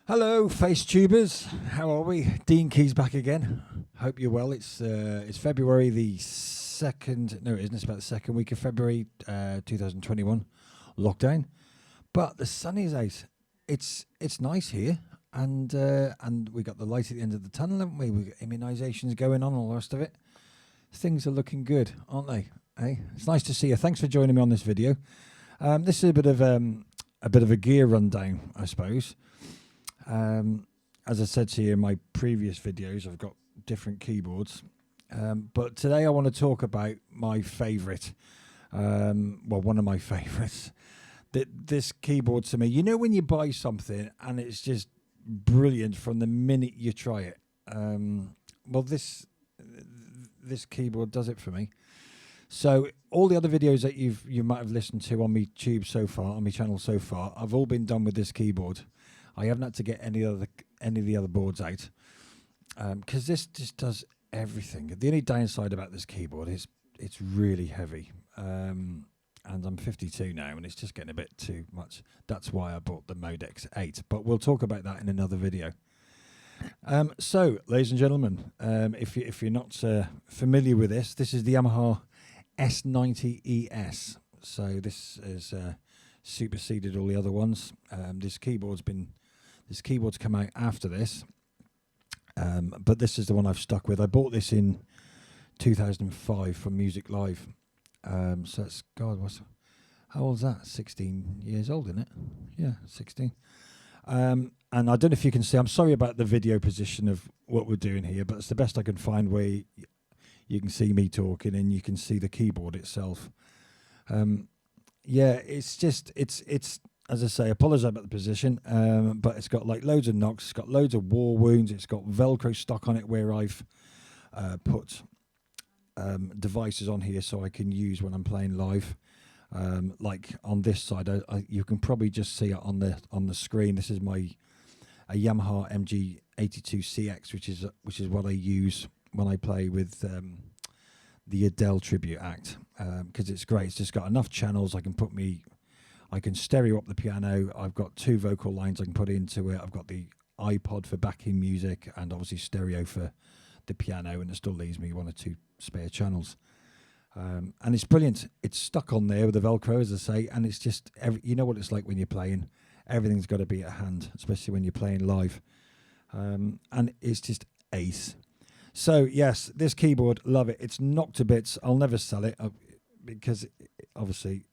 Hello, face tubers. How are we? Dean Key's back again. Hope you're well. It's February the 2nd. No, it isn't. It's about the second week of February 2021. Lockdown. But the sun is out. It's nice here. And we got the light at the end of the tunnel, haven't we? We've got immunisations going on, all the rest of it. Things are looking good, aren't they? Hey? It's nice to see you. Thanks for joining me on this video. This is a bit of a gear rundown, I suppose. As I said to you in my previous videos, I've got different keyboards. But today I want to talk about my favourite. One of my favourites. This keyboard to me, you know when you buy something and it's just brilliant from the minute you try it. This keyboard does it for me. So all the other videos that you might have listened to on my tube so far, on my channel so far, I've all been done with this keyboard. I haven't had to get any of the other boards out because this just does everything. The only downside about this keyboard is it's really heavy, and I'm 52 now, and it's just getting a bit too much. That's why I bought the Modex 8, but we'll talk about that in another video. So, ladies and gentlemen, if you're not familiar with this is the Yamaha S90ES. So this is superseded all the other ones. This keyboard's come out after this, but this is the one I've stuck with. I bought this in 2005 from Music Live. So it's, how old is that? 16 years old, isn't it? Yeah, 16. And I don't know if you can see, I'm sorry about the video position of what we're doing here, but it's the best I can find where you can see me talking and you can see the keyboard itself. It's as I say, I apologise about the position, but it's got like loads of knocks, it's got loads of war wounds, it's got Velcro stuck on it where I've put devices on here so I can use when I'm playing live. Like on this side, you can probably just see it on the screen. This is a Yamaha MG82CX, which is what I use when I play with the Adele tribute act, because it's great. It's just got enough channels. I can stereo up the piano. I've got 2 vocal lines I can put into it. I've got the iPod for backing music and obviously stereo for the piano, and it still leaves me 1 or 2 spare channels. And it's brilliant. It's stuck on there with the Velcro, as I say, and it's just, you know what it's like when you're playing. Everything's got to be at hand, especially when you're playing live. And it's just ace. So, yes, this keyboard, love it. It's knocked to bits. I'll never sell it because, obviously,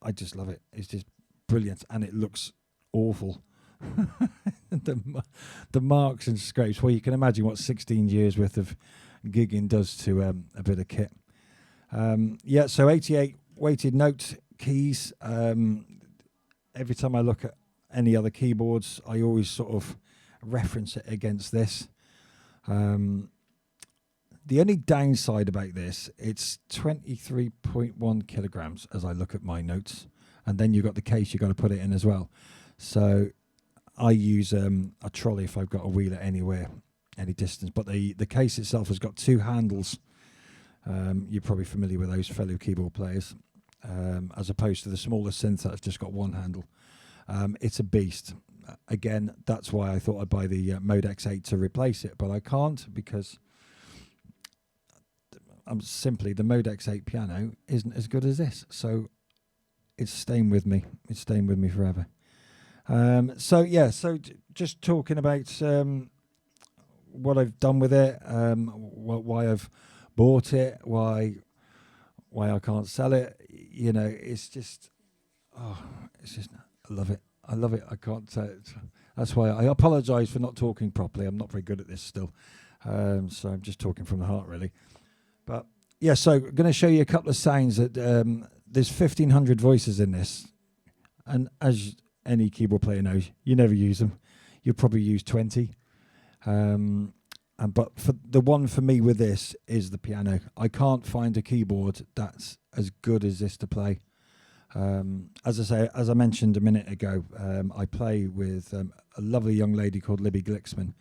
I just love it. It's just brilliant, and it looks awful. the marks and scrapes. Well, you can imagine what 16 years worth of gigging does to a bit of kit. So 88 weighted note keys. Every time I look at any other keyboards, I always sort of reference it against this. The only downside about this, it's 23.1 kilograms as I look at my notes. And then you've got the case you've got to put it in as well. So I use a trolley if I've got a wheeler anywhere, any distance. But the case itself has got 2 handles. You're probably familiar with those, fellow keyboard players, as opposed to the smaller synth that's just got 1 handle. It's a beast. Again, that's why I thought I'd buy the Modex 8 to replace it, but I can't because the Modex 8 piano isn't as good as this. So it's staying with me. It's staying with me forever. So just talking about what I've done with it, why I've bought it, why I can't sell it. You know, it's just I love it. I love it. I can't say it. That's why I apologise for not talking properly. I'm not very good at this still. So I'm just talking from the heart, really. But yeah, so I'm going to show you a couple of sounds that there's 1,500 voices in this. And as any keyboard player knows, you never use them. You'll probably use 20. But for the one for me with this is the piano. I can't find a keyboard that's as good as this to play. As I mentioned a minute ago, I play with a lovely young lady called Libby Glicksman,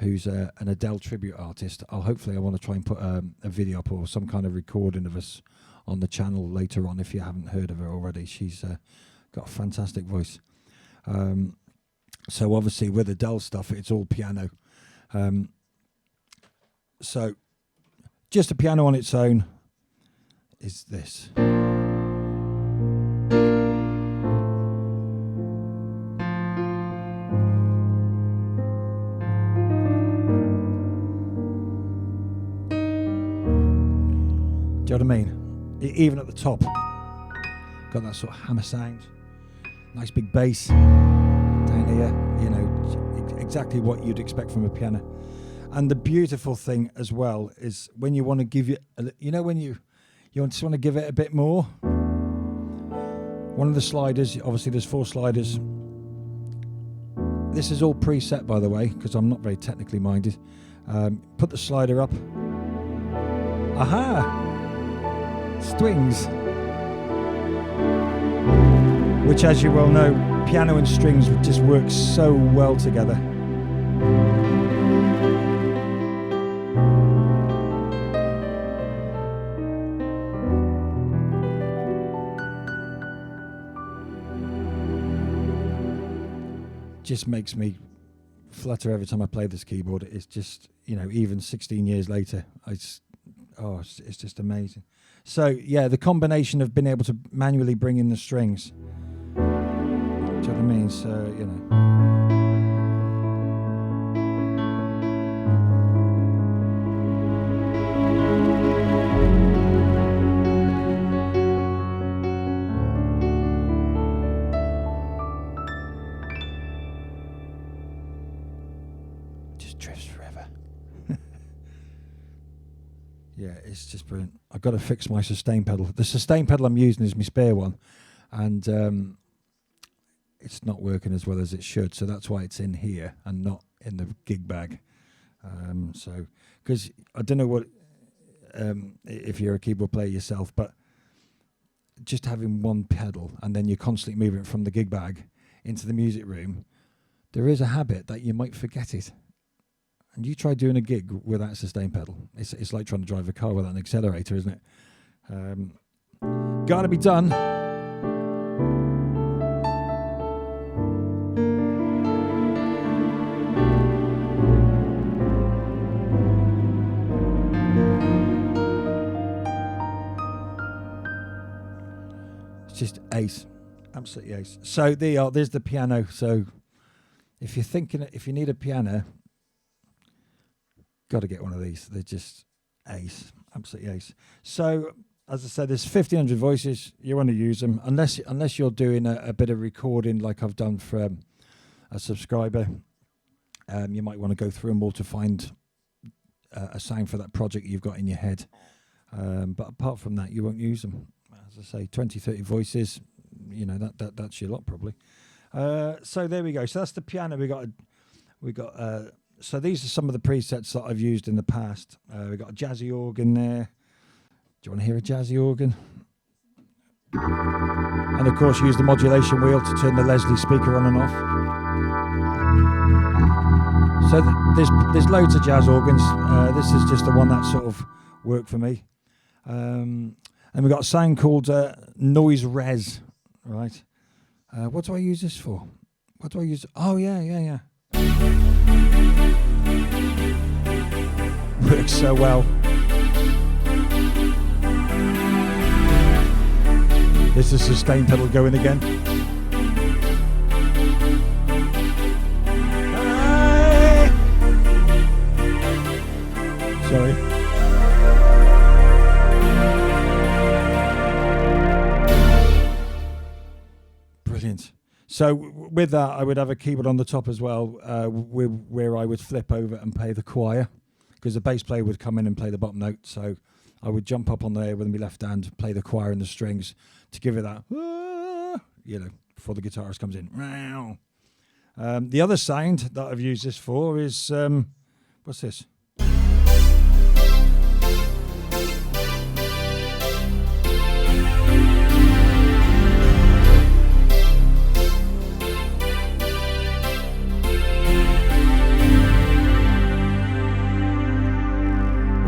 who's an Adele tribute artist. I want to try and put a video up or some kind of recording of us on the channel later on if you haven't heard of her already. She's got a fantastic voice. So obviously with the Dell stuff, it's all piano. So just a piano on its own is this. Do you know what I mean? Even at the top, got that sort of hammer sound. Nice big bass down here, you know, exactly what you'd expect from a piano. And the beautiful thing as well is when you want to give it, you know, when you just want to give it a bit more. One of the sliders, obviously there's 4 sliders. This is all preset, by the way, because I'm not very technically minded. Put the slider up. Aha! Strings, which, as you well know, piano and strings just work so well together. Just makes me flutter every time I play this keyboard. It's just, you know, even 16 years later, it's just amazing. So yeah, the combination of being able to manually bring in the strings. Do you know what I mean? So, you know. Just drifts forever. Yeah, it's just brilliant. I've got to fix my sustain pedal. The sustain pedal I'm using is my spare one, and it's not working as well as it should. So that's why it's in here and not in the gig bag. So, because I don't know what if you're a keyboard player yourself, but just having one pedal and then you're constantly moving it from the gig bag into the music room, there is a habit that you might forget it. And you try doing a gig without a sustain pedal. It's like trying to drive a car without an accelerator, isn't it? Gotta be done. It's just ace. Absolutely ace. So there's the piano. So if you need a piano, got to get one of these. They're just ace, absolutely ace. So, as I said, there's 1,500 voices. You want to use them, unless you're doing a bit of recording like I've done for a subscriber. You might want to go through them all to find a sound for that project you've got in your head. But apart from that, you won't use them. As I say, 20, 30 voices. You know that's your lot probably. So there we go. So that's the piano. We got. So these are some of the presets that I've used in the past. We've got a jazzy organ there. Do you want to hear a jazzy organ? And of course use the modulation wheel to turn the Leslie speaker on and off. So there's loads of jazz organs. This is just the one that sort of worked for me. And we've got a sound called noise res, right? What do I use this for? What do I use? Oh yeah. Works so well. There's the sustain pedal going again. Hey! Sorry. Brilliant. So with that, I would have a keyboard on the top as well, where I would flip over and play the choir, because the bass player would come in and play the bottom note. So I would jump up on there with my left hand, play the choir and the strings to give it that, you know, before the guitarist comes in. The other sound that I've used this for is, what's this?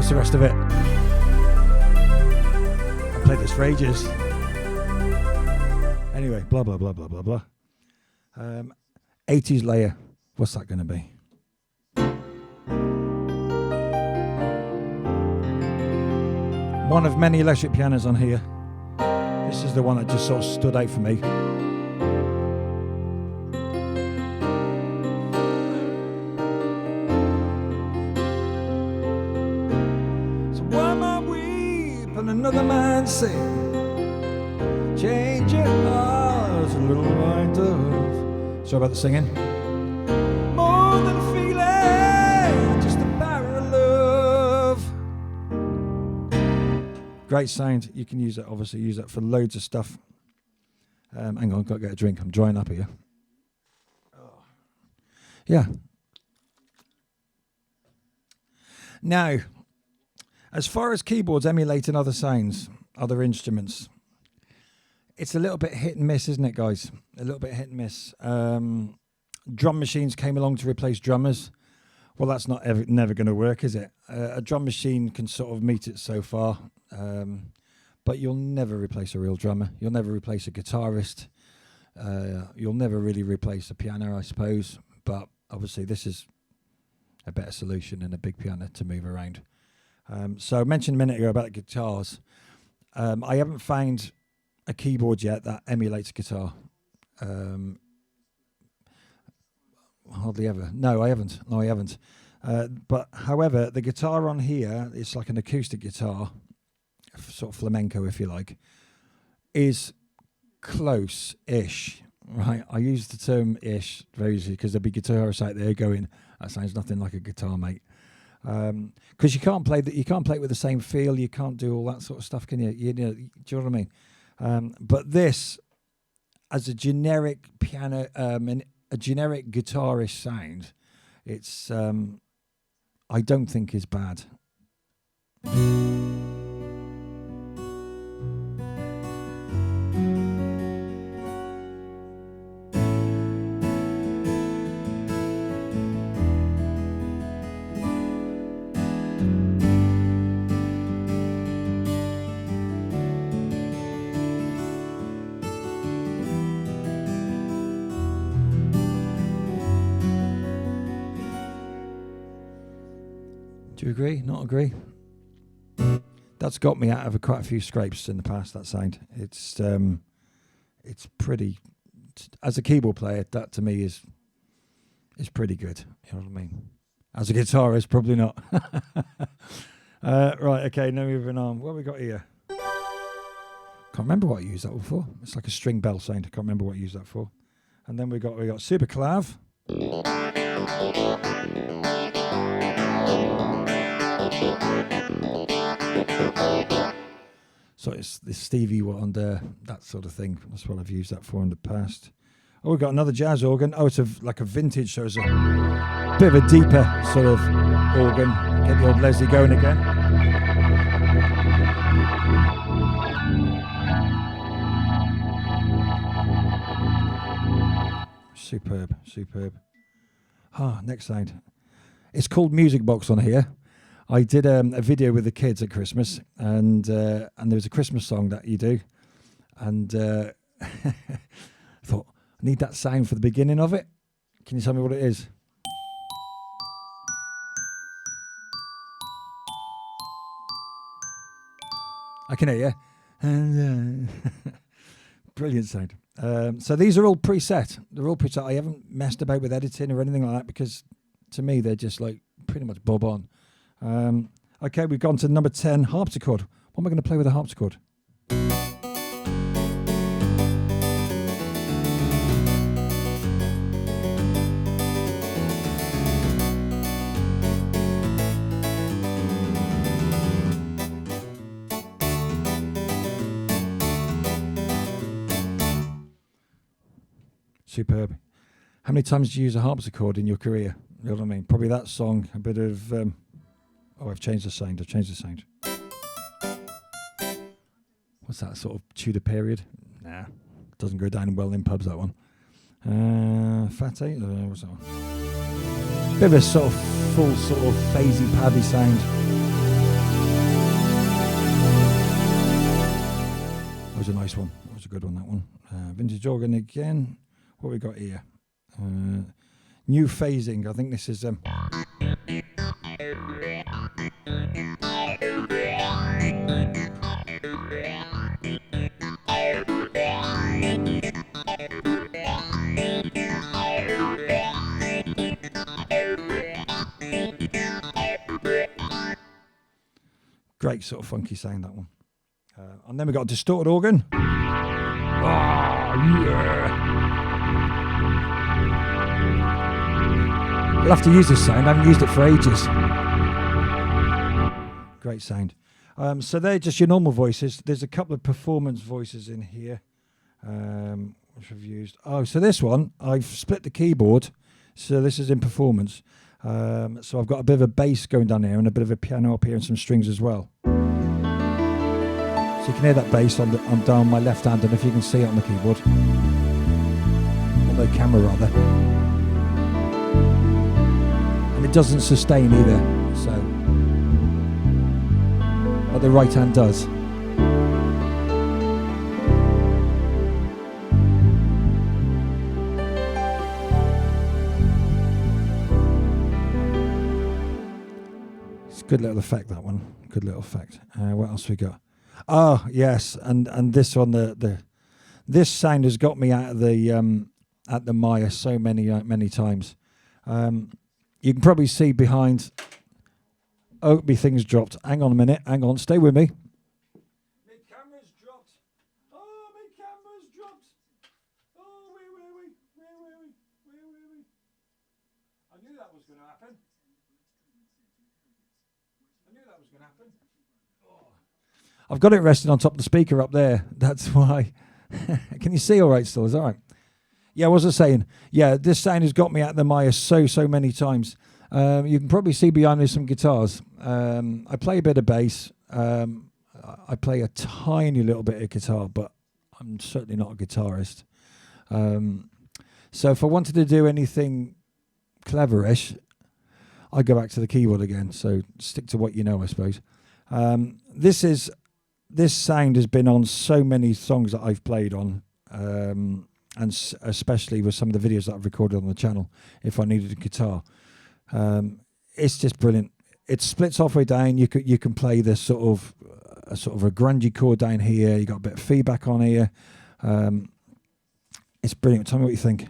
The rest of it. I played this for ages. Anyway, blah blah blah blah blah blah. 80s layer. What's that going to be? One of many electric pianos on here. This is the one that just sort of stood out for me. So why am I weeping? Another man say, change your heart a little white dove. Sorry about the singing. More than a feeling, just a barrel of love. Great sound. You can use that, obviously, use that for loads of stuff. Hang on, I've got to get a drink. I'm drying up here. Oh. Yeah. Now, as far as keyboards emulating other sounds, other instruments, it's a little bit hit and miss, isn't it, guys? A little bit hit and miss. Drum machines came along to replace drummers. Well, that's never going to work, is it? A drum machine can sort of meet it so far, but you'll never replace a real drummer. You'll never replace a guitarist. You'll never really replace a piano, I suppose. But obviously, this is a better solution than a big piano to move around. So I mentioned a minute ago about guitars. I haven't found a keyboard yet that emulates guitar. Hardly ever. No, I haven't. But however, the guitar on here, it's like an acoustic guitar, sort of flamenco, if you like, is close-ish, right? I use the term "ish" very easily because there'll be guitarists out there going, "That sounds nothing like a guitar, mate." Because you can't play you can't play it with the same feel. You can't do all that sort of stuff, can you? Do you know what I mean? But this, as a generic piano, a generic guitarish sound, it's I don't think is bad. Do you agree? Not agree? That's got me out of quite a few scrapes in the past, that sound. It's pretty, as a keyboard player, that to me is pretty good. You know what I mean? As a guitarist, probably not. Right, okay, now moving on. What have we got here? Can't remember what I used that one for. It's like a string bell sound. I can't remember what I used that for. And then we got Super Clav. So it's this Stevie Wonder, that sort of thing. That's what I've used that for in the past. Oh, we've got another jazz organ. Oh, it's like a vintage, so it's a bit of a deeper sort of organ. Get the old Leslie going again. Superb, superb. Next sound. It's called Music Box on here. I did a video with the kids at Christmas, and there was a Christmas song that you do, and I thought, I need that sound for the beginning of it. Can you tell me what it is? I can hear you. Brilliant sound. So these are all preset. They're all preset. I haven't messed about with editing or anything like that because to me they're just like pretty much bob on. Okay, we've gone to number 10, harpsichord. What am I going to play with a harpsichord? Superb. How many times do you use a harpsichord in your career? You know what I mean? Probably that song, a bit of... I've changed the sound. What's that, sort of Tudor period? Nah, doesn't go down well in pubs, that one. Fat 8? What's that one? Bit of a sort of full, sort of phasey, paddy sound. That was a nice one. That was a good one, that one. Vintage organ again. What we got here? New phasing. I think this is great sort of funky sound, that one. And then we got a distorted organ. Oh, yeah. I'll have to use this sound. I haven't used it for ages. Great sound. So they're just your normal voices. There's a couple of performance voices in here, which I've used. Oh, so this one, I've split the keyboard. So this is in performance. So I've got a bit of a bass going down here and a bit of a piano up here and some strings as well. So you can hear that bass on down my left hand, and if you can see it on the keyboard, on the camera rather. And it doesn't sustain either, so but the right hand does. It's a good little effect, that one. Good little effect. What else we got? Oh yes, and this one, this sound has got me out of the at the Maya so many times. You can probably see behind. Oh, my thing's dropped. Hang on a minute. Hang on. Stay with me. My camera's dropped. Oh, my camera's dropped. Oh, wait. I knew that was going to happen. Oh. I've got it resting on top of the speaker up there. That's why. Can you see all right still? Is that all right? Yeah, what was I saying? Yeah, this sound has got me out of the Maya so many times. You can probably see behind me some guitars. I play a bit of bass. I play a tiny little bit of guitar, but I'm certainly not a guitarist. So if I wanted to do anything cleverish, I go back to the keyboard again. So stick to what you know, I suppose. This sound has been on so many songs that I've played on, and especially with some of the videos that I've recorded on the channel. If I needed a guitar. It's just brilliant. It splits halfway down. You can play this sort of a grungy chord down here. You got a bit of feedback on here. It's brilliant. Tell me what you think.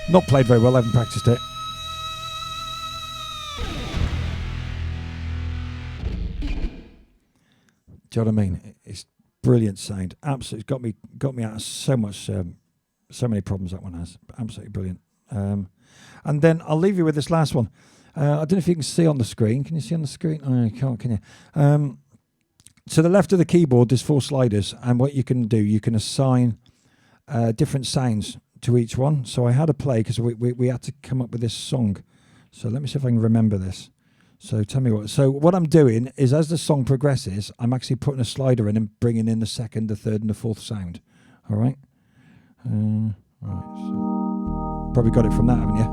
Not played very well. I haven't practiced it. Do you know what I mean? It's brilliant sound. Absolutely got me out of so many problems that one has. Absolutely brilliant. And then I'll leave you with this last one. I don't know if you can see on the screen. Can you see on the screen? Oh, you can't, can you? To the left of the keyboard, there's 4 sliders, and what you can do, you can assign different sounds to each one. So I had to play because we had to come up with this song. So let me see if I can remember this. So tell me what. So what I'm doing is, as the song progresses, I'm actually putting a slider in and bringing in the second, the third, and the fourth sound. All right. Right. So probably got it from that, haven't you?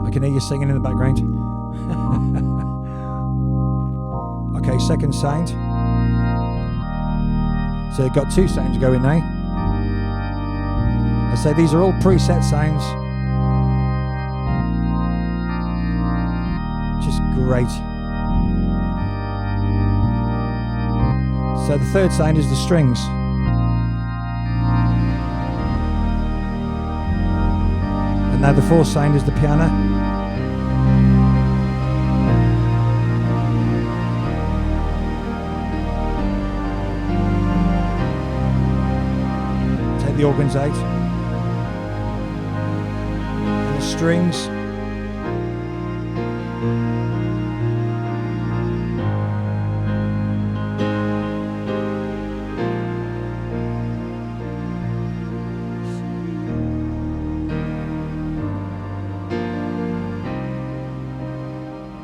I can hear you singing in the background. Okay, second sound. So you've got 2 sounds going now. I say these are all preset sounds. Just great. So the third sound is the strings. And now the fourth sound is the piano. The organs out and the strings.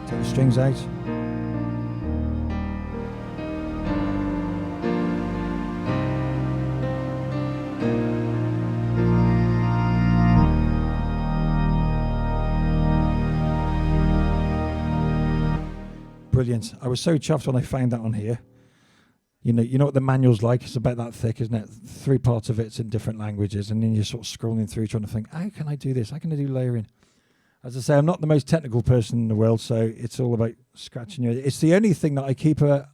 Take the strings out. brilliant. I was so chuffed when I found that on here. You know what the manual's like. It's about that thick, isn't it? 3 parts of it's in different languages, and then you're sort of scrolling through trying to think, how can I do this? How can I do layering? As I say, I'm not the most technical person in the world, so it's all about scratching your... It's the only thing that I keep an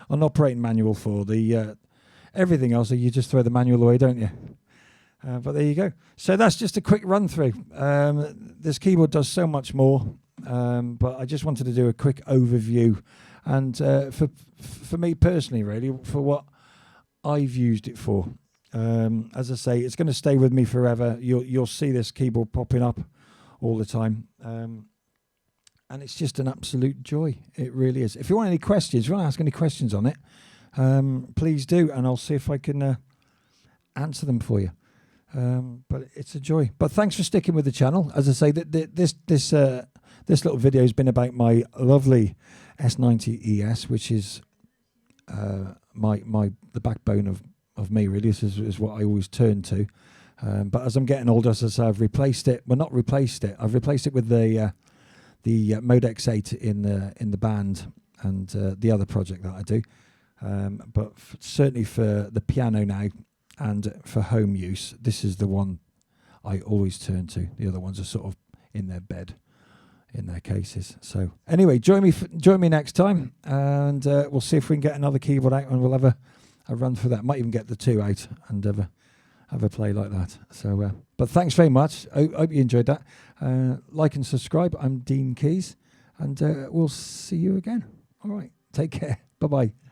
operating manual for. The everything else, you just throw the manual away, don't you? But there you go. So that's just a quick run through. This keyboard does so much more, but I just wanted to do a quick overview. And for me personally, really, for what I've used it for. As I say, it's going to stay with me forever. You'll see this keyboard popping up all the time. And it's just an absolute joy. It really is. If you want any questions, if you want to ask any questions on it, please do, and I'll see if I can answer them for you. But it's a joy. But thanks for sticking with the channel. As I say, this little video has been about my lovely S90ES, which is the backbone of me, really. This is what I always turn to. But as I'm getting older, as I say, I've replaced it. Well, not replaced it. I've replaced it with the Mode X8 in the band and the other project that I do. But certainly for the piano now and for home use, this is the one I always turn to. The other ones are sort of in their bed, in their cases. So anyway, join me next time, and we'll see if we can get another keyboard out, and we'll have a run through that. Might even get the 2 out and have a play like that. So, but thanks very much. I hope you enjoyed that. Like and subscribe. I'm Dean Keys, and we'll see you again. All right, take care. Bye-bye.